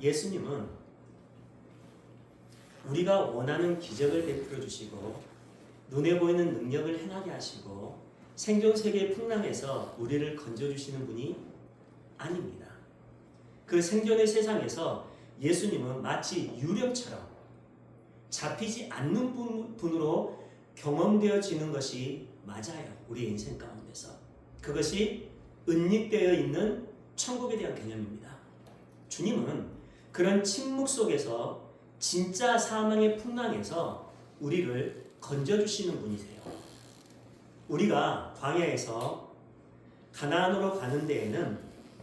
예수님은 우리가 원하는 기적을 베풀어 주시고 눈에 보이는 능력을 행하게 하시고 생존 세계의 풍랑에서 우리를 건져주시는 분이 아닙니다. 그 생존의 세상에서 예수님은 마치 유령처럼 잡히지 않는 분으로 경험되어지는 것이 맞아요. 우리 인생 가운데서. 그것이 은닉되어 있는 천국에 대한 개념입니다. 주님은 그런 침묵 속에서 진짜 사망의 풍랑에서 우리를 건져주시는 분이세요. 우리가 광야에서 가나안으로 가는 데에는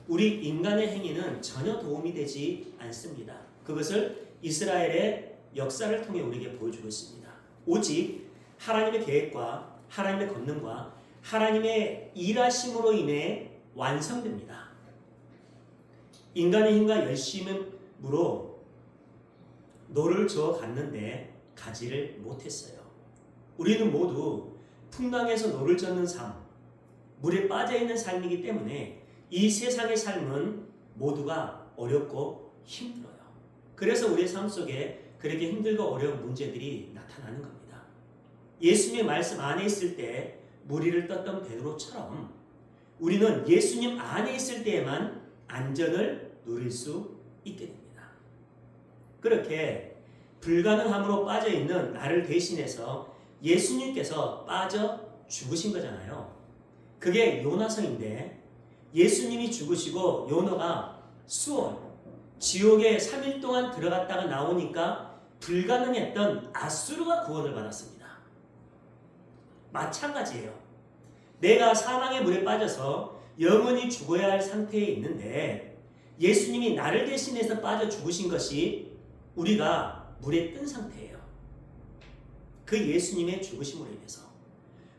우리 인간의 행위는 전혀 도움이 되지 않습니다. 그것을 이스라엘의 역사를 통해 우리에게 보여주고 있습니다. 오직 하나님의 계획과 하나님의 권능과 하나님의 일하심으로 인해 완성됩니다. 인간의 힘과 열심으로 노를 저어 갔는데 가지를 못했어요. 우리는 모두 풍랑에서 노를 젓는 삶, 물에 빠져있는 삶이기 때문에 이 세상의 삶은 모두가 어렵고 힘들어요. 그래서 우리의 삶 속에 그렇게 힘들고 어려운 문제들이 나타나는 겁니다. 예수님의 말씀 안에 있을 때 무리를 떴던 베드로처럼 우리는 예수님 안에 있을 때에만 안전을 누릴 수 있게 됩니다. 그렇게 불가능함으로 빠져있는 나를 대신해서 예수님께서 빠져 죽으신 거잖아요. 그게 요나성인데 예수님이 죽으시고 요나가 수월, 지옥에 3일 동안 들어갔다가 나오니까 불가능했던 아수르가 구원을 받았습니다. 마찬가지예요. 내가 사망의 물에 빠져서 영원히 죽어야 할 상태에 있는데 예수님이 나를 대신해서 빠져 죽으신 것이 우리가 물에 뜬 상태예요. 그 예수님의 죽으심으로 인해서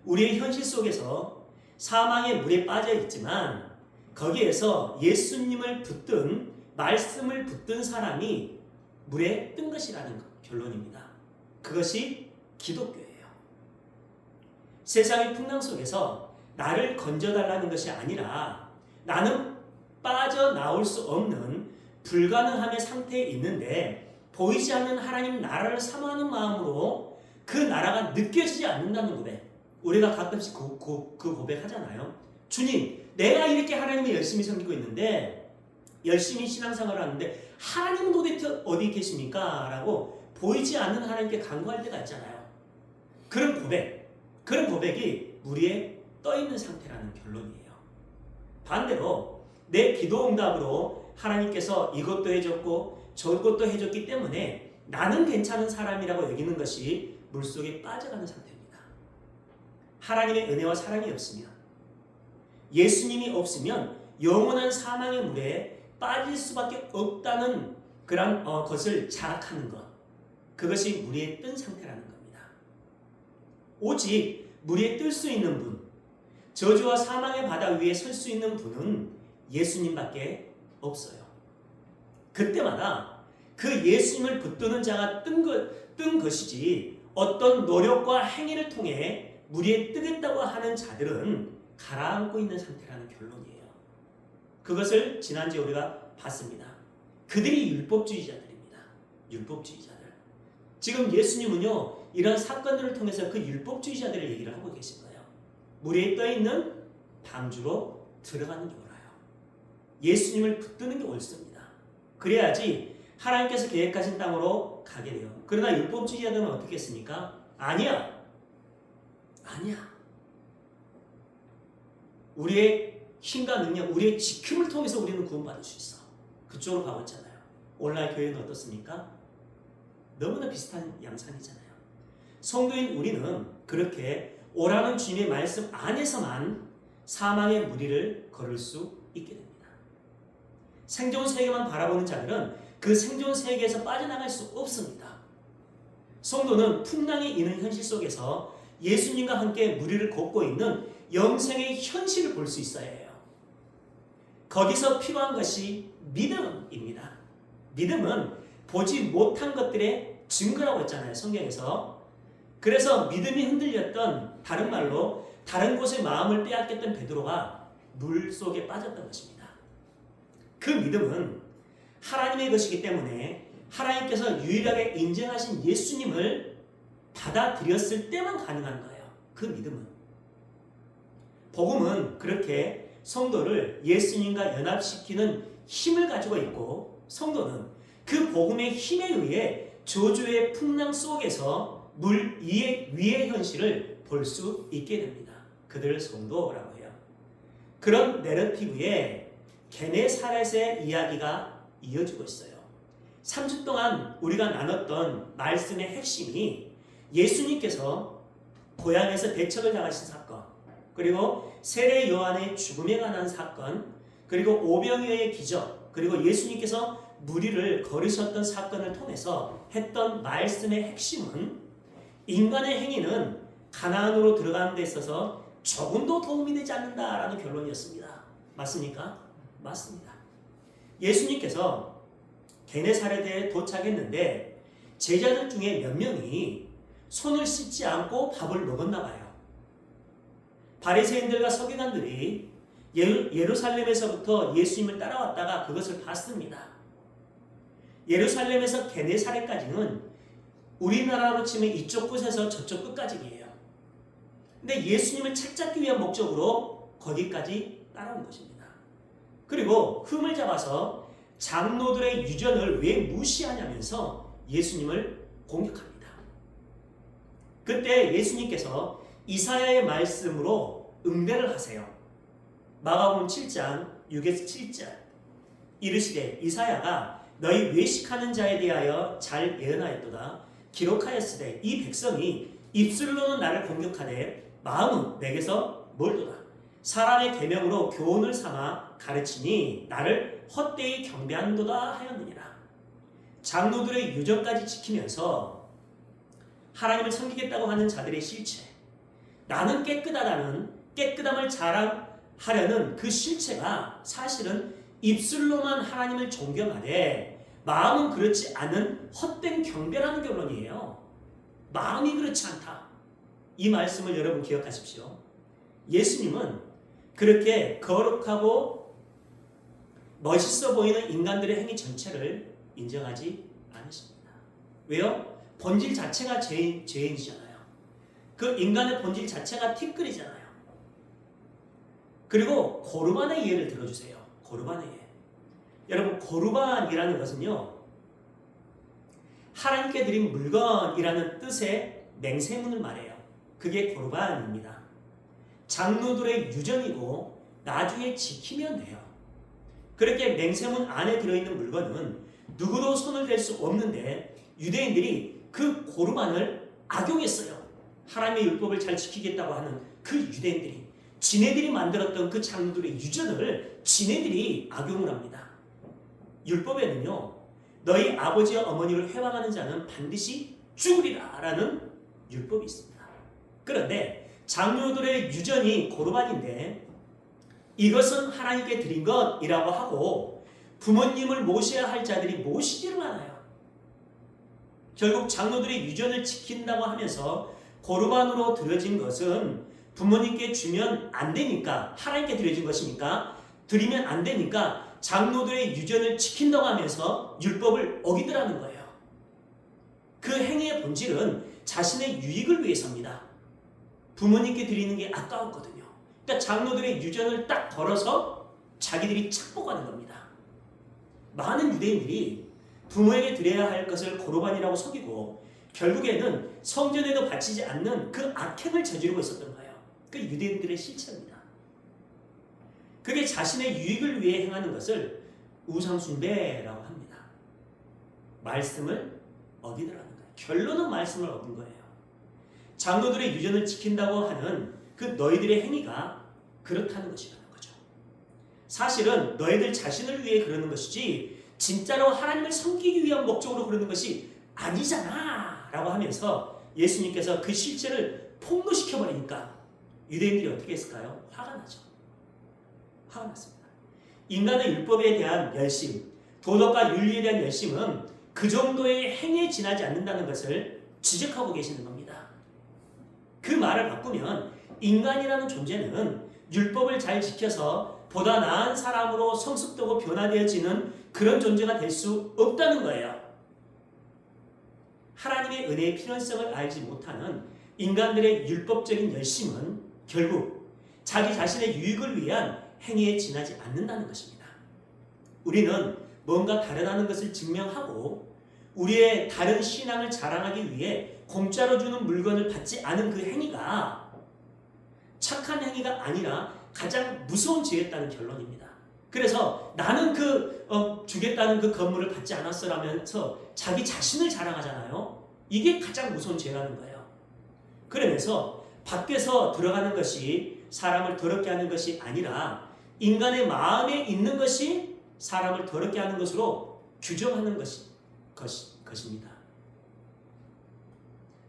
우리의 현실 속에서 사망의 물에 빠져 있지만 거기에서 예수님을 붙든 말씀을 붙든 사람이 물에 뜬 것이라는 결론입니다. 그것이 기독교예요. 세상의 풍랑 속에서 나를 건져달라는 것이 아니라 나는 빠져나올 수 없는 불가능함의 상태에 있는데 보이지 않는 하나님 나라를 사모하는 마음으로 그 나라가 느껴지지 않는다는 고백. 우리가 가끔씩 그 고백 하잖아요. 주님, 내가 이렇게 하나님을 열심히 섬기고 있는데 열심히 신앙생활을 하는데 하나님은 도대체 어디 계십니까? 라고 보이지 않는 하나님께 간구할 때가 있잖아요. 그런 고백이 무리에 떠있는 상태라는 결론이에요. 반대로 내 기도 응답으로 하나님께서 이것도 해줬고 저것도 해줬기 때문에 나는 괜찮은 사람이라고 여기는 것이 물속에 빠져가는 상태입니다. 하나님의 은혜와 사랑이 없으면, 예수님이 없으면 영원한 사망의 물에 빠질 수밖에 없다는 그런 것을 자각하는 것, 그것이 물에 뜬 상태라는 겁니다. 오직 물에 뜰 수 있는 분, 저주와 사망의 바다 위에 설 수 있는 분은 예수님밖에 없어요. 그때마다 그 예수님을 붙드는 자가 뜬 것이지 어떤 노력과 행위를 통해 물에 뜨겠다고 하는 자들은 가라앉고 있는 상태라는 결론이에요. 그것을 지난주에 우리가 봤습니다. 그들이 율법주의자들입니다. 율법주의자들. 지금 예수님은요, 이런 사건들을 통해서 그 율법주의자들을 얘기를 하고 계신 거예요. 물에 떠있는 방주로 들어가는 게 옳아요. 예수님을 붙드는 게 옳습니다. 그래야지 하나님께서 계획하신 땅으로 가게 돼요. 그러나 율법주의자들은 어떻게 했습니까? 아니야. 우리의 힘과 능력, 우리의 지킴을 통해서 우리는 구원받을 수 있어. 그쪽으로 가고 있잖아요. 오늘날 교회는 어떻습니까? 너무나 비슷한 양상이잖아요. 성도인 우리는 그렇게 오라는 주님의 말씀 안에서만 사망의 무리를 걸을 수 있게 됩니다. 생존 세계만 바라보는 자들은 그 생존 세계에서 빠져나갈 수 없습니다. 성도는 풍랑이 있는 현실 속에서 예수님과 함께 무리를 걷고 있는 영생의 현실을 볼 수 있어야 해요. 거기서 필요한 것이 믿음입니다. 믿음은 보지 못한 것들의 증거라고 했잖아요, 성경에서. 그래서 믿음이 흔들렸던, 다른 말로 다른 곳에 마음을 빼앗겼던 베드로가 물 속에 빠졌던 것입니다. 그 믿음은 하나님의 것이기 때문에 하나님께서 유일하게 인정하신 예수님을 받아들였을 때만 가능한 거예요. 그 믿음은. 복음은 그렇게 성도를 예수님과 연합시키는 힘을 가지고 있고, 성도는 그 복음의 힘에 의해 저주의 풍랑 속에서 물 위의 현실을 볼 수 있게 됩니다. 그들을 성도라고 해요. 그런 내러티브에 게네사렛의 이야기가 이어지고 있어요. 3주 동안 우리가 나눴던 말씀의 핵심이 예수님께서 고향에서 대척을 당하신 사건, 그리고 세례 요한의 죽음에 관한 사건, 그리고 오병이어의 기적, 그리고 예수님께서 무리를 거르셨던 사건을 통해서 했던 말씀의 핵심은 인간의 행위는 가나안으로 들어가는 데 있어서 조금도 도움이 되지 않는다라는 결론이었습니다. 맞습니까? 맞습니다. 예수님께서 게네사렛에 도착했는데 제자들 중에 몇 명이 손을 씻지 않고 밥을 먹었나 봐요. 바리새인들과 서기관들이 예루살렘에서부터 예수님을 따라왔다가 그것을 봤습니다. 예루살렘에서 게네사렛까지는 우리나라로 치면 이쪽 끝에서 저쪽 끝까지예요. 근데 예수님을 찾기 위한 목적으로 거기까지 따라온 것입니다. 그리고 흠을 잡아서 장로들의 유전을 왜 무시하냐면서 예수님을 공격합니다. 그때 예수님께서 이사야의 말씀으로 응대를 하세요. 마가복음 7장 6에서 7절 이르시되 이사야가 너희 외식하는 자에 대하여 잘 예언하였도다. 기록하였으되 이 백성이 입술로는 나를 공격하되 마음은 내게서 멀도다. 사람의 계명으로 교훈을 삼아 가르치니 나를 헛되이 경배한도다 하였느니라. 장로들의 유전까지 지키면서 하나님을 섬기겠다고 하는 자들의 실체, 나는 깨끗하다는 깨끗함을 자랑하려는 그 실체가 사실은 입술로만 하나님을 존경하되 마음은 그렇지 않은 헛된 경배라는 결론이에요. 마음이 그렇지 않다. 이 말씀을 여러분 기억하십시오. 예수님은 그렇게 거룩하고 멋있어 보이는 인간들의 행위 전체를 인정하지 않으십니다. 왜요? 본질 자체가 죄인이잖아요. 그 인간의 본질 자체가 티끌이잖아요. 그리고 고르반의 예를 들어주세요. 고르반의 예. 여러분, 고르반이라는 것은요, 하나님께 드린 물건이라는 뜻의 맹세문을 말해요. 그게 고르반입니다. 장로들의 유전이고 나중에 지키면 돼요. 그렇게 맹세문 안에 들어있는 물건은 누구도 손을 댈 수 없는데 유대인들이 그 고르반을 악용했어요. 하나님의 율법을 잘 지키겠다고 하는 그 유대인들이 지네들이 만들었던 그 장로들의 유전을 지네들이 악용을 합니다. 율법에는요, 너희 아버지와 어머니를 회방하는 자는 반드시 죽으리라 라는 율법이 있습니다. 그런데 장로들의 유전이 고르반인데 이것은 하나님께 드린 것이라고 하고 부모님을 모셔야 할 자들이 모시지를 않아요. 결국 장로들의 유전을 지킨다고 하면서 고르반으로 드려진 것은 부모님께 주면 안 되니까, 하나님께 드려진 것이니까 드리면 안 되니까 장로들의 유전을 지킨다고 하면서 율법을 어기더라는 거예요. 그 행위의 본질은 자신의 유익을 위해서입니다. 부모님께 드리는 게 아까웠거든요. 그러니까 장로들의 유전을 딱 걸어서 자기들이 착복하는 겁니다. 많은 유대인들이 부모에게 드려야 할 것을 고르반이라고 속이고 결국에는 성전에도 바치지 않는 그 악행을 저지르고 있었던 거예요. 그 유대인들의 실체입니다. 그게 자신의 유익을 위해 행하는 것을 우상숭배라고 합니다. 말씀을 어기더라는 거예요. 결론은 말씀을 어긴 거예요. 장로들의 유전을 지킨다고 하는 그 너희들의 행위가 그렇다는 것이라는 거죠. 사실은 너희들 자신을 위해 그러는 것이지 진짜로 하나님을 섬기기 위한 목적으로 그러는 것이 아니잖아 라고 하면서 예수님께서 그 실체를 폭로시켜버리니까 유대인들이 어떻게 했을까요? 화가 나죠. 화가 났습니다. 인간의 율법에 대한 열심, 도덕과 윤리에 대한 열심은 그 정도의 행위에 지나지 않는다는 것을 지적하고 계시는 겁니다. 그 말을 바꾸면 인간이라는 존재는 율법을 잘 지켜서 보다 나은 사람으로 성숙되고 변화되어지는 그런 존재가 될 수 없다는 거예요. 하나님의 은혜의 필연성을 알지 못하는 인간들의 율법적인 열심은 결국 자기 자신의 유익을 위한 행위에 지나지 않는다는 것입니다. 우리는 뭔가 다르다는 것을 증명하고 우리의 다른 신앙을 자랑하기 위해 공짜로 주는 물건을 받지 않은 그 행위가 착한 행위가 아니라 가장 무서운 죄였다는 결론입니다. 그래서 나는 주겠다는 그 건물을 받지 않았어라면서 자기 자신을 자랑하잖아요. 이게 가장 무서운 죄라는 거예요. 그러면서 밖에서 들어가는 것이 사람을 더럽게 하는 것이 아니라 인간의 마음에 있는 것이 사람을 더럽게 하는 것으로 규정하는 것입니다.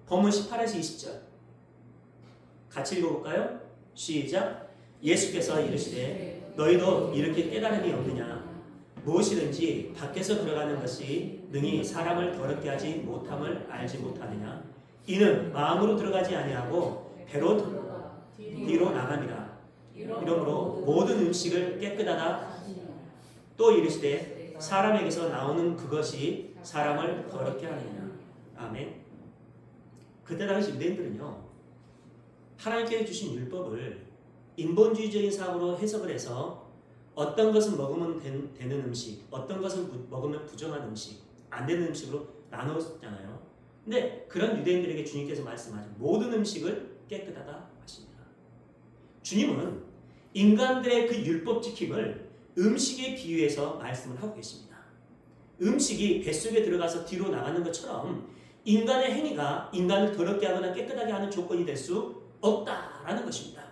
본문 18에서 20절 같이 읽어볼까요? 시작. 예수께서 이르시되 너희도 이렇게 깨달음이 없느냐? 무엇이든지 밖에서 들어가는 것이 능히 사람을 더럽게 하지 못함을 알지 못하느냐? 이는 마음으로 들어가지 아니하고 배로 뒤로 나감이라. 이러므로 모든 음식을 깨끗하다. 또 이르시되 사람에게서 나오는 그것이 사람을 더럽게 하느냐. 아멘. 그때 당시 유대인들은요, 하나님께서 주신 율법을 인본주의적인 사고로 해석을 해서 어떤 것은 먹으면 되는 음식, 어떤 것은 먹으면 부정한 음식, 안 되는 음식으로 나누었잖아요. 근데 그런 유대인들에게 주님께서 말씀하죠. 모든 음식을 깨끗하다 하십니다. 주님은 인간들의 그 율법 지킴을 음식에 비유해서 말씀을 하고 계십니다. 음식이 뱃속에 들어가서 뒤로 나가는 것처럼 인간의 행위가 인간을 더럽게 하거나 깨끗하게 하는 조건이 될 수 없다라는 것입니다.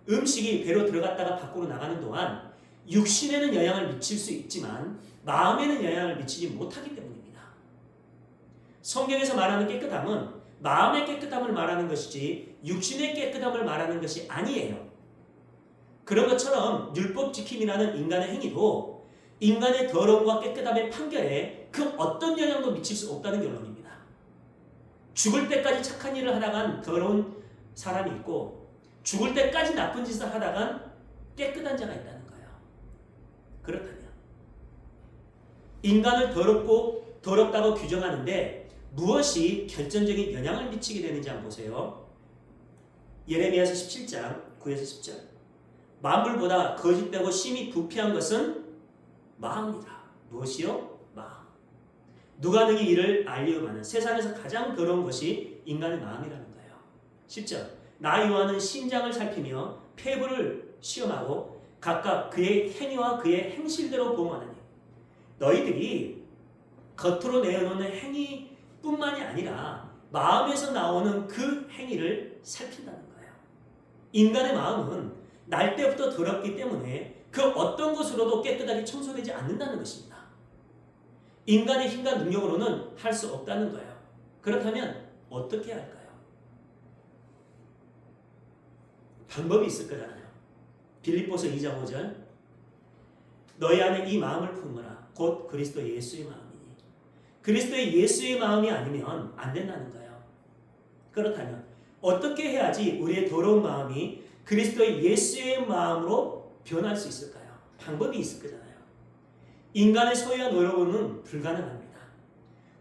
음식이 배로 들어갔다가 밖으로 나가는 동안 육신에는 영향을 미칠 수 있지만 마음에는 영향을 미치지 못하기 때문입니다. 성경에서 말하는 깨끗함은 마음의 깨끗함을 말하는 것이지 육신의 깨끗함을 말하는 것이 아니에요. 그런 것처럼 율법 지킴이라는 인간의 행위도 인간의 더러움과 깨끗함의 판결에 그 어떤 영향도 미칠 수 없다는 결론입니다. 죽을 때까지 착한 일을 하다간 더러운 사람이 있고 죽을 때까지 나쁜 짓을 하다간 깨끗한 자가 있다는 거예요. 그렇다면 인간을 더럽다고 규정하는데 무엇이 결정적인 영향을 미치게 되는지 한번 보세요. 예레미야서 17장 9에서 10절. 만물보다 거짓되고 심히 부패한 것은 마음이다. 무엇이요? 마음. 누가 능히 이를 알리오마는 세상에서 가장 더러운 것이 인간의 마음이라는 거예요. 10절. 나 요한은 심장을 살피며 폐부를 시험하고 각각 그의 행위와 그의 행실대로 보응하느니 너희들이 겉으로 내어놓는 행위뿐만이 아니라 마음에서 나오는 그 행위를 살핀다는 거예요. 인간의 마음은 날 때부터 더럽기 때문에 그 어떤 것으로도 깨끗하게 청소되지 않는다는 것입니다. 인간의 힘과 능력으로는 할 수 없다는 거예요. 그렇다면 어떻게 할까요? 방법이 있을 거잖아요. 빌립보서 2장 5절 너희 안에 이 마음을 품으라 곧 그리스도 예수의 마음이니 그리스도의 예수의 마음이 아니면 안 된다는 거예요. 그렇다면 어떻게 해야지 우리의 더러운 마음이 그리스도의 예수의 마음으로 변할 수 있을까요? 방법이 있을 거잖아요. 인간의 소유와 노력으로는 불가능합니다.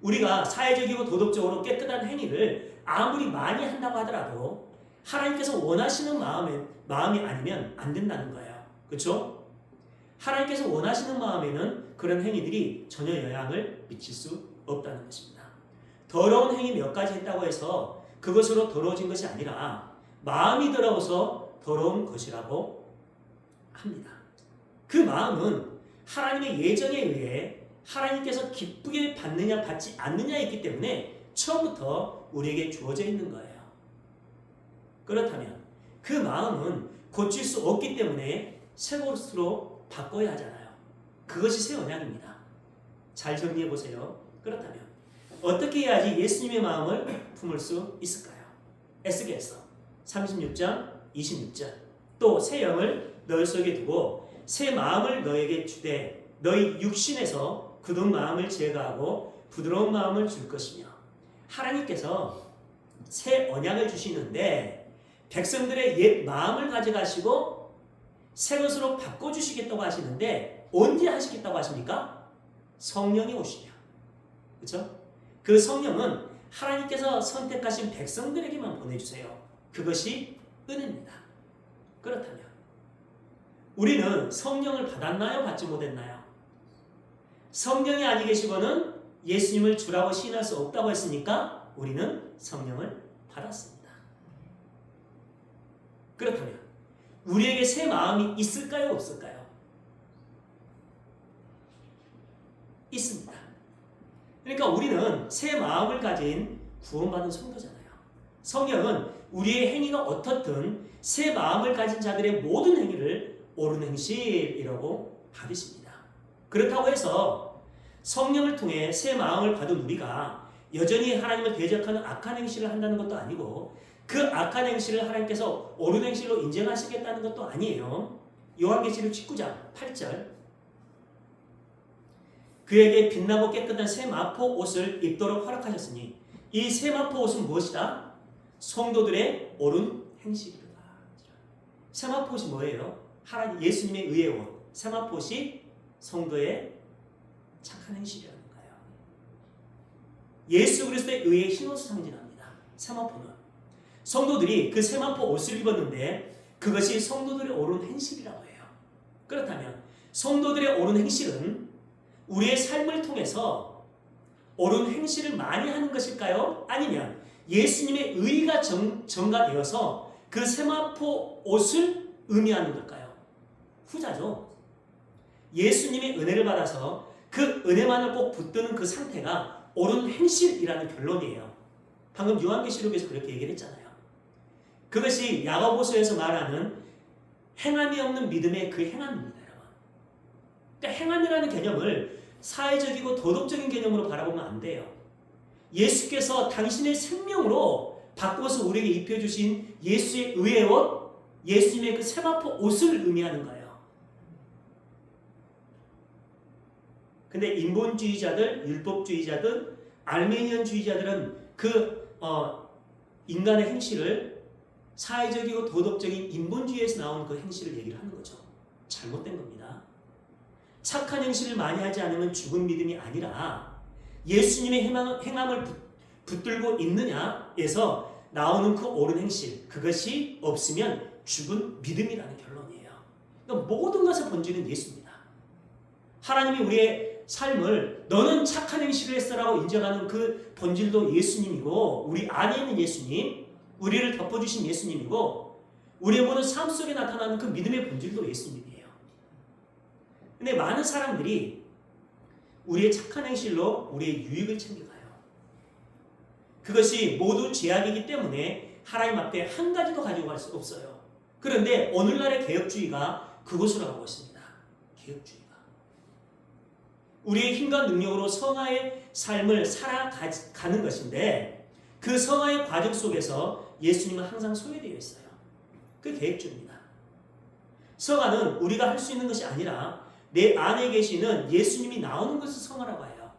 우리가 사회적이고 도덕적으로 깨끗한 행위를 아무리 많이 한다고 하더라도 하나님께서 원하시는 마음이 아니면 안 된다는 거예요. 그렇죠? 하나님께서 원하시는 마음에는 그런 행위들이 전혀 영향을 미칠 수 없다는 것입니다. 더러운 행위 몇 가지 했다고 해서 그것으로 더러워진 것이 아니라 마음이 더러워서 더러운 것이라고 합니다. 그 마음은 하나님의 예정에 의해 하나님께서 기쁘게 받느냐 받지 않느냐에 있기 때문에 처음부터 우리에게 주어져 있는 거예요. 그렇다면 그 마음은 고칠 수 없기 때문에 새 것으로 바꿔야 하잖아요. 그것이 새 언약입니다. 잘 정리해 보세요. 그렇다면 어떻게 해야지 예수님의 마음을 품을 수 있을까요? 에스겔서 36장 26절 또 새 영을 너희 속에 두고 새 마음을 너에게 주되 너희 육신에서 굳은 마음을 제거하고 부드러운 마음을 줄 것이며 하나님께서 새 언약을 주시는데 백성들의 옛 마음을 가져가시고 새 것으로 바꿔주시겠다고 하시는데 언제 하시겠다고 하십니까? 성령이 오시면. 그렇죠? 그 성령은 하나님께서 선택하신 백성들에게만 보내주세요. 그것이 은혜입니다. 그렇다면 우리는 성령을 받았나요? 받지 못했나요? 성령이 아니 계시고는 예수님을 주라고 시인할 수 없다고 했으니까 우리는 성령을 받았습니다. 그렇다면 우리에게 새 마음이 있을까요? 없을까요? 있습니다. 그러니까 우리는 새 마음을 가진 구원받은 성도잖아요. 성령은 우리의 행위가 어떻든 새 마음을 가진 자들의 모든 행위를 옳은 행실이라고 받으십니다. 그렇다고 해서 성령을 통해 새 마음을 받은 우리가 여전히 하나님을 대적하는 악한 행실을 한다는 것도 아니고 그 악한 행실을 하나님께서 옳은 행실로 인정하시겠다는 것도 아니에요. 요한계시록 19장 8절 그에게 빛나고 깨끗한 새 마포 옷을 입도록 허락하셨으니 이 새 마포 옷은 무엇이다? 성도들의 옳은 행실이다. 새 마포 옷이 뭐예요? 하나님 예수님의 의의 옷. 새 마포 옷이 성도의 착한 행실이라는 거예요. 예수 그리스도의 의의 흰옷을 상징합니다. 새 마포는 성도들이 그 새 마포 옷을 입었는데 그것이 성도들의 옳은 행실이라고 해요. 그렇다면 성도들의 옳은 행실은 우리의 삶을 통해서 옳은 행실을 많이 하는 것일까요? 아니면 예수님의 의가 전가되어서 그 세마포 옷을 의미하는 걸까요? 후자죠. 예수님의 은혜를 받아서 그 은혜만을 꼭 붙드는 그 상태가 옳은 행실이라는 결론이에요. 방금 요한계시록에서 그렇게 얘기를 했잖아요. 그것이 야고보서에서 말하는 행함이 없는 믿음의 그 행함입니다. 그러니까 행함이라는 개념을 사회적이고 도덕적인 개념으로 바라보면 안 돼요. 예수께서 당신의 생명으로 바꿔서 우리에게 입혀주신 예수의 의의 옷, 예수님의 그 세마포 옷을 의미하는 거예요. 근데 인본주의자들, 율법주의자들, 알메니언주의자들은 그 인간의 행실을 사회적이고 도덕적인 인본주의에서 나온 그 행실을 얘기를 하는 거죠. 잘못된 겁니다. 착한 행실을 많이 하지 않으면 죽은 믿음이 아니라 예수님의 행함을 붙들고 있느냐에서 나오는 그 옳은 행실, 그것이 없으면 죽은 믿음이라는 결론이에요. 그러니까 모든 것의 본질은 예수입니다. 하나님이 우리의 삶을 너는 착한 행실을 했어라고 인정하는 그 본질도 예수님이고 우리 안에 있는 예수님, 우리를 덮어주신 예수님이고 우리의 모든 삶 속에 나타나는 그 믿음의 본질도 예수님이에요. 근데 많은 사람들이 우리의 착한 행실로 우리의 유익을 챙겨가요. 그것이 모두 죄악이기 때문에 하나님 앞에 한 가지도 가지고 갈 수 없어요. 그런데 오늘날의 개혁주의가 그것으로 가고 있습니다. 개혁주의가. 우리의 힘과 능력으로 성화의 삶을 살아가는 것인데 그 성화의 과정 속에서 예수님은 항상 소외되어 있어요. 그 개혁주의입니다. 성화는 우리가 할 수 있는 것이 아니라 내 안에 계시는 예수님이 나오는 것을 성화라고 해요.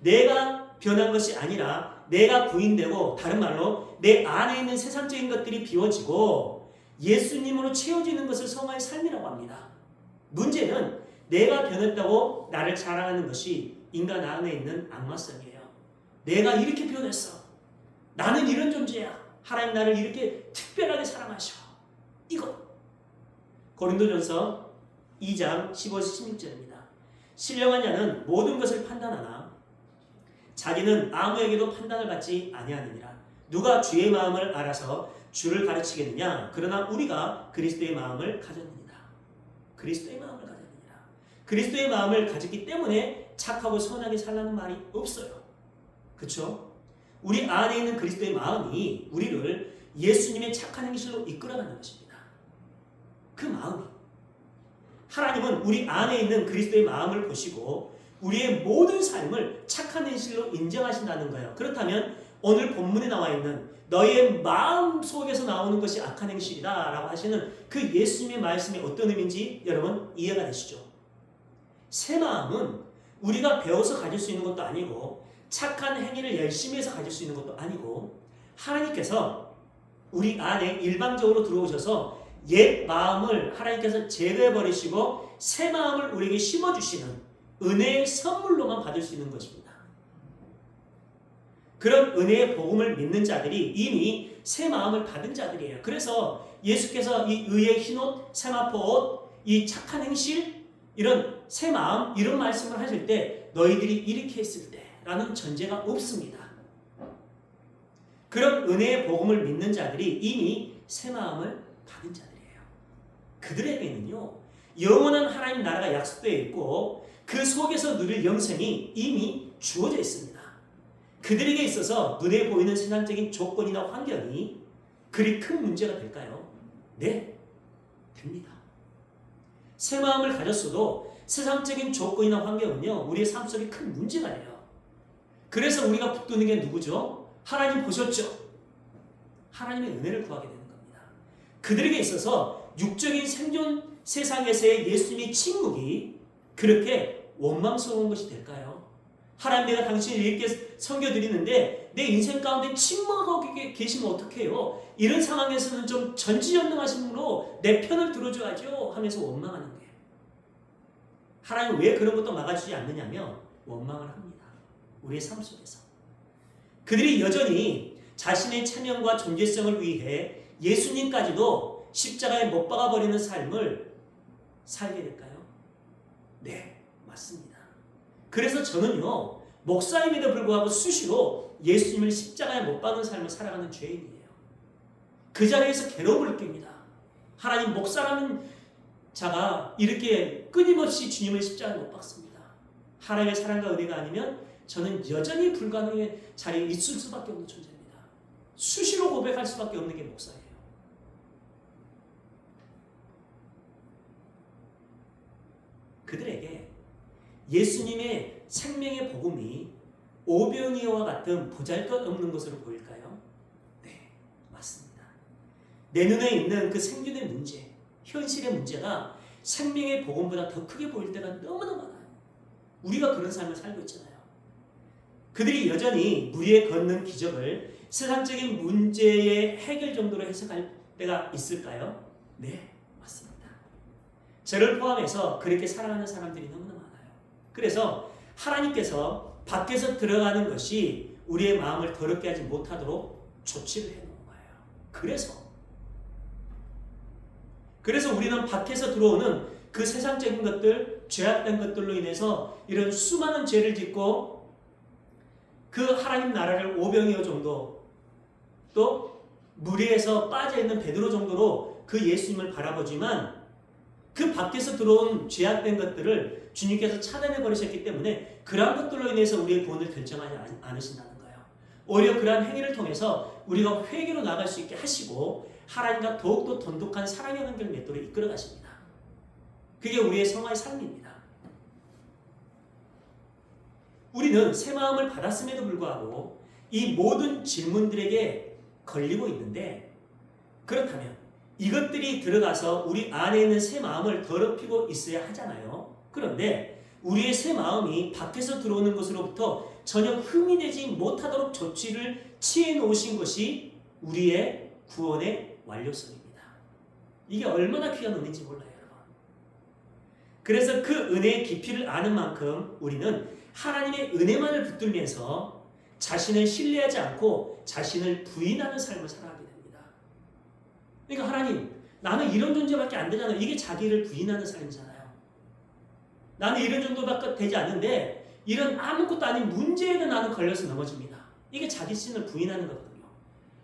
내가 변한 것이 아니라 내가 부인되고 다른 말로 내 안에 있는 세상적인 것들이 비워지고 예수님으로 채워지는 것을 성화의 삶이라고 합니다. 문제는 내가 변했다고 나를 자랑하는 것이 인간 안에 있는 악마성이에요. 내가 이렇게 변했어. 나는 이런 존재야. 하나님 나를 이렇게 특별하게 사랑하셔. 이것. 고린도전서 2장 15에서 16절입니다. 신령한 자는 모든 것을 판단하나 자기는 아무에게도 판단을 받지 아니하느니라. 누가 주의 마음을 알아서 주를 가르치겠느냐. 그러나 우리가 그리스도의 마음을 가졌느니라. 그리스도의 마음을 가졌느니라. 그리스도의 마음을 가졌기 때문에 착하고 선하게 살라는 말이 없어요. 그렇죠? 우리 안에 있는 그리스도의 마음이 우리를 예수님의 착한 행실로 이끌어가는 것입니다. 그 마음이. 하나님은 우리 안에 있는 그리스도의 마음을 보시고 우리의 모든 삶을 착한 행실로 인정하신다는 거예요. 그렇다면 오늘 본문에 나와 있는 너의 마음 속에서 나오는 것이 악한 행실이다 라고 하시는 그 예수님의 말씀이 어떤 의미인지 여러분 이해가 되시죠? 새 마음은 우리가 배워서 가질 수 있는 것도 아니고 착한 행위를 열심히 해서 가질 수 있는 것도 아니고 하나님께서 우리 안에 일방적으로 들어오셔서 옛 마음을 하나님께서 제거해 버리시고 새 마음을 우리에게 심어주시는 은혜의 선물로만 받을 수 있는 것입니다. 그런 은혜의 복음을 믿는 자들이 이미 새 마음을 받은 자들이에요. 그래서 예수께서 이 의의 흰옷, 세마포 옷, 이 착한 행실, 이런 새 마음, 이런 말씀을 하실 때 너희들이 이렇게 했을 때 라는 전제가 없습니다. 그런 은혜의 복음을 믿는 자들이 이미 새 마음을 받은 자들이에요. 그들에게는요, 영원한 하나님 나라가 약속되어 있고 그 속에서 누릴 영생이 이미 주어져 있습니다. 그들에게 있어서 눈에 보이는 세상적인 조건이나 환경이 그리 큰 문제가 될까요? 네, 됩니다. 새 마음을 가졌어도 세상적인 조건이나 환경은요, 우리의 삶 속에 큰 문제가 돼요. 그래서 우리가 붙드는 게 누구죠? 하나님 보셨죠? 하나님의 은혜를 구하게 되는 겁니다. 그들에게 있어서 육적인 생존 세상에서의 예수님의 침묵이 그렇게 원망스러운 것이 될까요? 하나님, 내가 당신을 이렇게 섬겨드리는데 내 인생 가운데 침묵하고 계시면 어떡해요? 이런 상황에서는 좀 전지전능하심으로 내 편을 들어줘야죠 하면서 원망하는 거예요. 하나님 왜 그런 것도 막아주지 않느냐면 원망을 합니다. 우리의 삶 속에서. 그들이 여전히 자신의 체면과 존재성을 위해 예수님까지도 십자가에 못 박아버리는 삶을 살게 될까요? 네, 맞습니다. 그래서 저는요, 목사임에도 불구하고 수시로 예수님을 십자가에 못 박는 삶을 살아가는 죄인이에요. 그 자리에서 괴로움을 느낍니다. 하나님, 목사라는 자가 이렇게 끊임없이 주님을 십자가에 못 박습니다. 하나님의 사랑과 은혜가 아니면 저는 여전히 불가능의 자리에 있을 수밖에 없는 존재입니다. 수시로 고백할 수밖에 없는 게 목사예요. 그들에게 예수님의 생명의 복음이 오병이어와 같은 보잘것없는 것으로 보일까요? 네, 맞습니다. 내 눈에 있는 그 생존의 문제, 현실의 문제가 생명의 복음보다 더 크게 보일 때가 너무나 많아요. 우리가 그런 삶을 살고 있잖아요. 그들이 여전히 물 위에 걷는 기적을 세상적인 문제의 해결 정도로 해석할 때가 있을까요? 네, 맞습니다. 저를 포함해서 그렇게 살아가는 사람들이 너무나 많아요. 그래서 하나님께서 밖에서 들어가는 것이 우리의 마음을 더럽게 하지 못하도록 조치를 해놓은 거예요. 그래서 우리는 밖에서 들어오는 그 세상적인 것들, 죄악된 것들로 인해서 이런 수많은 죄를 짓고 그 하나님 나라를 오병이어 정도, 또 무리에서 빠져있는 베드로 정도로 그 예수님을 바라보지만 그 밖에서 들어온 죄악된 것들을 주님께서 차단해 버리셨기 때문에 그러한 것들로 인해서 우리의 구원을 결정하지 않으신다는 거예요. 오히려 그러한 행위를 통해서 우리가 회개로 나갈 수 있게 하시고 하나님과 더욱더 돈독한 사랑의 관계를 맺도록 이끌어 가십니다. 그게 우리의 성화의 삶입니다. 우리는 새 마음을 받았음에도 불구하고 이 모든 질문들에게 걸리고 있는데, 그렇다면 이것들이 들어가서 우리 안에 있는 새 마음을 더럽히고 있어야 하잖아요. 그런데 우리의 새 마음이 밖에서 들어오는 것으로부터 전혀 흠이 못하도록 조치를 취해 놓으신 것이 우리의 구원의 완료성입니다. 이게 얼마나 귀한 은혜인지 몰라요, 여러분. 그래서 그 은혜의 깊이를 아는 만큼 우리는 하나님의 은혜만을 붙들면서 자신을 신뢰하지 않고 자신을 부인하는 삶을 살아가게 됩니다. 그러니까 하나님, 나는 이런 존재밖에 안 되잖아요. 이게 자기를 부인하는 삶이잖아요. 나는 이런 정도밖에 되지 않는데 이런 아무것도 아닌 문제에도 나는 걸려서 넘어집니다. 이게 자기 신을 부인하는 거거든요.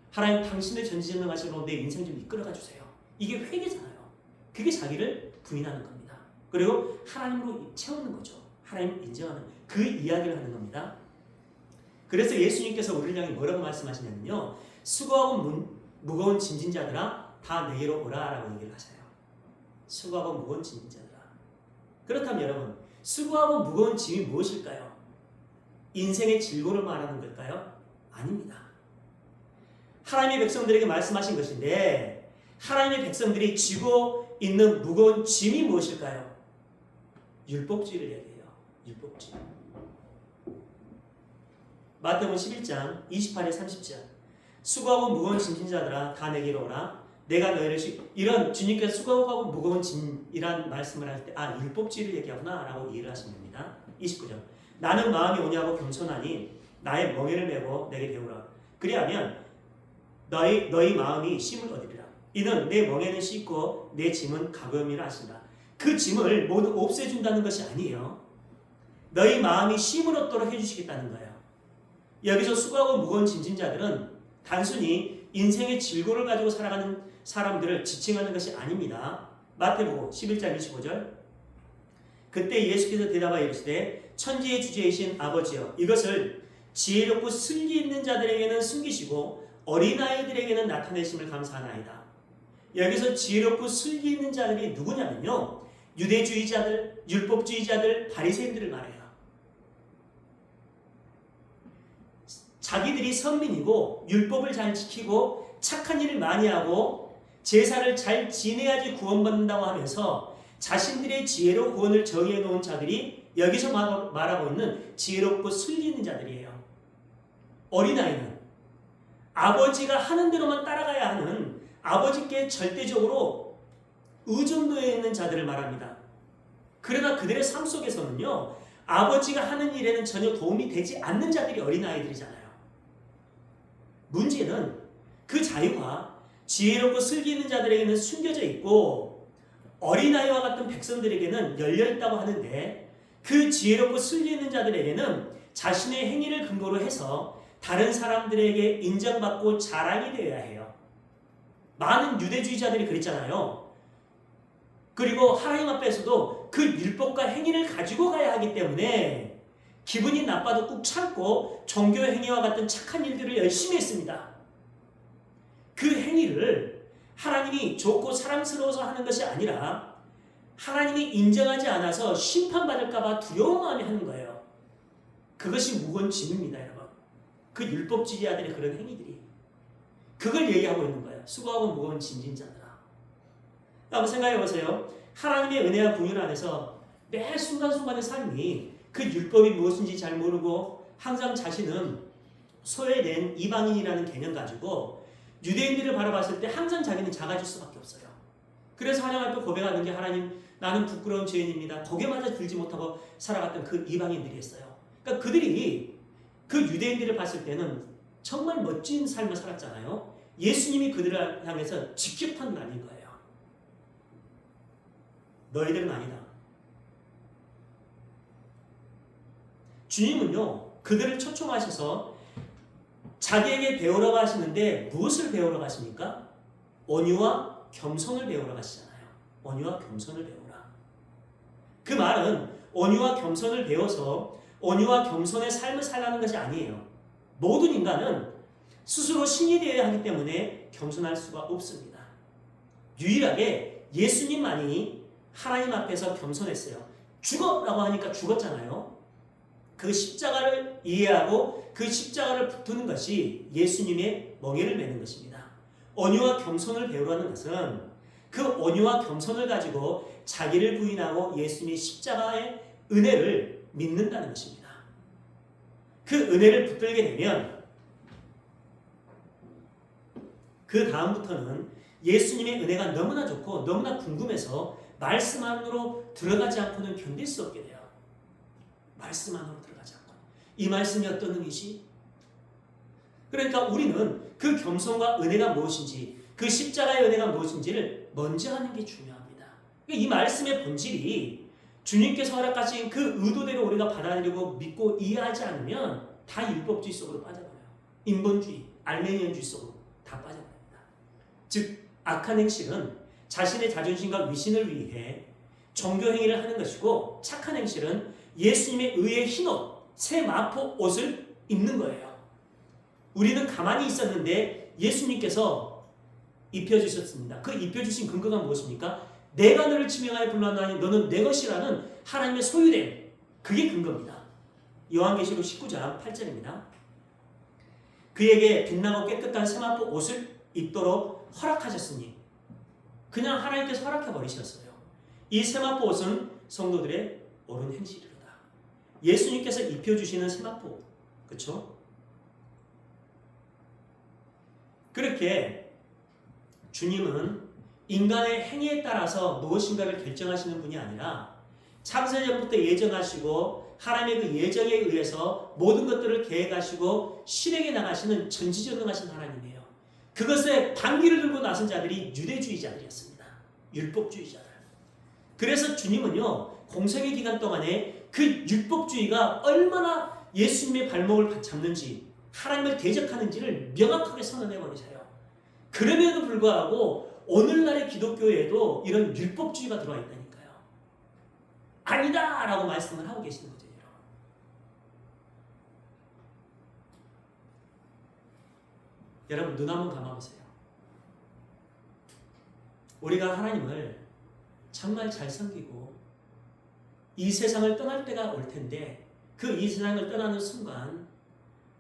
하나님, 당신의 전지전능하심으로 내 인생 좀 이끌어가 주세요. 이게 회개잖아요. 그게 자기를 부인하는 겁니다. 그리고 하나님으로 채우는 거죠. 하나님 인정하는 그 이야기를 하는 겁니다. 그래서 예수님께서 우리를 향해 뭐라고 말씀하시냐면요, 수고하고 무거운 짐진 자들아 다 내게로 오라 라고 얘기를 하셔요. 수고하고 무거운 짐진 자들아. 그렇다면 여러분, 수고하고 무거운 짐이 무엇일까요? 인생의 즐거움을 말하는 걸까요? 아닙니다. 하나님의 백성들에게 말씀하신 것인데, 하나님의 백성들이 지고 있는 무거운 짐이 무엇일까요? 율법주의를 얘기해요. 율법주의. 마태복음 11장 28에 30절. 수고하고 무거운 짐진 자들아 다 내게로 오라. 내가 너희를 이런 주님께서 수고하고 무거운 짐이란 말씀을 할 때 율법주의를 얘기하구나 라고 이해를 하시면 됩니다. 29절 나는 마음이 온유하고 겸손하니 나의 멍에를 메고 내게 배우라. 그리하면 너희 마음이 쉼을 얻으리라. 이는 내 멍에는 씻고 내 짐은 가벼움이라 하신다. 그 짐을 모두 없애준다는 것이 아니에요. 너희 마음이 쉼을 얻도록 해주시겠다는 거예요. 여기서 수고하고 무거운 짐진 자들은 단순히 인생의 질고를 가지고 살아가는 사람들을 지칭하는 것이 아닙니다. 마태복음 11장 25절 그때 예수께서 대답하여 이르시되 천지의 주제이신 아버지여 이것을 지혜롭고 슬기 있는 자들에게는 숨기시고 어린아이들에게는 나타내심을 감사하나이다. 여기서 지혜롭고 슬기 있는 자들이 누구냐면요. 유대주의자들, 율법주의자들, 바리새인들을 말해요. 자기들이 선민이고 율법을 잘 지키고 착한 일을 많이 하고 제사를 잘 지내야지 구원받는다고 하면서 자신들의 지혜로 구원을 정해 놓은 자들이 여기서 말하고 있는 지혜롭고 슬기 있는 자들이에요. 어린아이는 아버지가 하는 대로만 따라가야 하는 아버지께 절대적으로 의존도에 있는 자들을 말합니다. 그러나 그들의 삶 속에서는요. 아버지가 하는 일에는 전혀 도움이 되지 않는 자들이 어린아이들이잖아요. 문제는 그 자유가 지혜롭고 슬기 있는 자들에게는 숨겨져 있고 어린아이와 같은 백성들에게는 열려있다고 하는데 그 지혜롭고 슬기 있는 자들에게는 자신의 행위를 근거로 해서 다른 사람들에게 인정받고 자랑이 되어야 해요. 많은 유대주의자들이 그랬잖아요. 그리고 하나님 앞에서도 그 율법과 행위를 가지고 가야 하기 때문에 기분이 나빠도 꾹 참고 종교 행위와 같은 착한 일들을 열심히 했습니다. 그 행위를 하나님이 좋고 사랑스러워서 하는 것이 아니라 하나님이 인정하지 않아서 심판받을까 봐 두려운 마음이 하는 거예요. 그것이 무거운 짐입니다, 여러분. 그 율법주의자들의 그런 행위들이. 그걸 얘기하고 있는 거예요. 수고하고 무거운 짐진 자들아. 한번 생각해 보세요. 하나님의 은혜와 긍휼 안에서 매 순간순간의 삶이 그 율법이 무엇인지 잘 모르고 항상 자신은 소외된 이방인이라는 개념 가지고 유대인들을 바라봤을 때 항상 자기는 작아질 수밖에 없어요. 그래서 하나님 앞에 고백하는 게 하나님 나는 부끄러운 죄인입니다. 거기마저 들지 못하고 살아갔던 그 이방인들이 있어요. 그러니까 그들이 그 유대인들을 봤을 때는 정말 멋진 삶을 살았잖아요. 예수님이 그들을 향해서 직격탄을 날린 거예요. 너희들은 아니다. 주님은요. 그들을 초청하셔서 자기에게 배우라고 하시는데 무엇을 배우러 가십니까? 온유와 겸손을 배우러 가시잖아요. 온유와 겸손을 배우라. 그 말은 온유와 겸손을 배워서 온유와 겸손의 삶을 살라는 것이 아니에요. 모든 인간은 스스로 신이 되어야 하기 때문에 겸손할 수가 없습니다. 유일하게 예수님만이 하나님 앞에서 겸손했어요. 죽어라고 하니까 죽었잖아요. 그 십자가를 이해하고 그 십자가를 붙드는 것이 예수님의 멍에를 메는 것입니다. 온유와 겸손을 배우라는 것은 그 온유와 겸손을 가지고 자기를 부인하고 예수님의 십자가의 은혜를 믿는다는 것입니다. 그 은혜를 붙들게 되면 그 다음부터는 예수님의 은혜가 너무나 좋고 너무나 궁금해서 말씀 안으로 들어가지 않고는 견딜 수 없게 돼요. 말씀 안으로 들어가지 않고. 이 말씀이 어떤 의미지? 그러니까 우리는 그 겸손과 은혜가 무엇인지 그 십자가의 은혜가 무엇인지를 먼저 하는 게 중요합니다. 이 말씀의 본질이 주님께서 허락하신 그 의도대로 우리가 받아들이고 믿고 이해하지 않으면 다 율법주의 속으로 빠져버려요. 인본주의, 알메니언주의 속으로 다 빠져버립니다. 즉 악한 행실은 자신의 자존심과 위신을 위해 종교 행위를 하는 것이고 착한 행실은 예수님의 의의 흰옷, 새 마포 옷을 입는 거예요. 우리는 가만히 있었는데 예수님께서 입혀주셨습니다. 그 입혀주신 근거가 무엇입니까? 내가 너를 지명하여 불렀나니 너는 내 것이라는 하나님의 소유됨. 그게 근거입니다. 요한계시록 19장 8절입니다. 그에게 빛나고 깨끗한 세마포 옷을 입도록 허락하셨으니 그냥 하나님께서 허락해 버리셨어요. 이 세마포 옷은 성도들의 옳은 행실이로다. 예수님께서 입혀주시는 세마포, 그렇죠? 그렇게 주님은 인간의 행위에 따라서 무엇인가를 결정하시는 분이 아니라 창세전부터 예정하시고 하나님의 그 예정에 의해서 모든 것들을 계획하시고 실행해 나가시는 전지전능하신 하나님이에요. 그것에 반기를 들고 나선 자들이 유대주의자들이었습니다. 율법주의자들. 그래서 주님은요, 공생의 기간 동안에 그 율법주의가 얼마나 예수님의 발목을 잡는지, 하나님을 대적하는지를 명확하게 선언해버리세요. 그럼에도 불구하고 오늘날의 기독교에도 이런 율법주의가 들어와 있다니까요. 아니다! 라고 말씀을 하고 계시는 거죠. 여러분, 눈 한번 감아보세요. 우리가 하나님을 정말 잘 섬기고 이 세상을 떠날 때가 올 텐데 그 이 세상을 떠나는 순간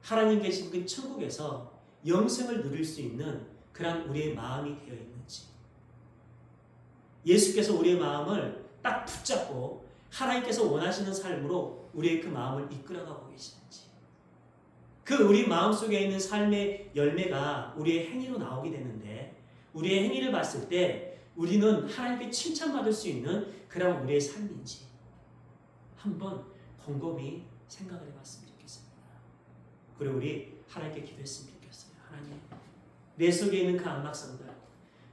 하나님 계신 그 천국에서 영생을 누릴 수 있는 그런 우리의 마음이 되어 있는지, 예수께서 우리의 마음을 딱 붙잡고 하나님께서 원하시는 삶으로 우리의 그 마음을 이끌어가고 계시는지, 그 우리 마음속에 있는 삶의 열매가 우리의 행위로 나오게 되는데 우리의 행위를 봤을 때 우리는 하나님께 칭찬받을 수 있는 그런 우리의 삶인지 한번 곰곰이 생각을 해봤으면 좋겠습니다. 그리고 우리 하나님께 기도했으면 좋겠어요. 하나님, 내 속에 있는 그 안락성들,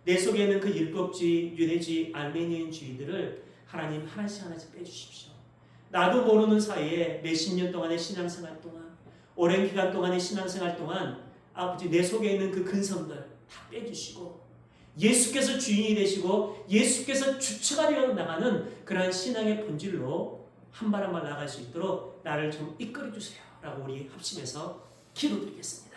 내 속에 있는 그 율법주의, 유대주의, 알메니안주의들을 하나님 하나씩 하나씩 빼주십시오. 나도 모르는 사이에 몇십 년 동안의 신앙생활 동안, 오랜 기간 동안의 신앙생활 동안 아버지 내 속에 있는 그 근성들 다 빼주시고 예수께서 주인이 되시고 예수께서 주체가 되어 나가는 그러한 신앙의 본질로 한 발 한 발 나아갈 수 있도록 나를 좀 이끌어 주세요 라고 우리 합심해서 기도드리겠습니다.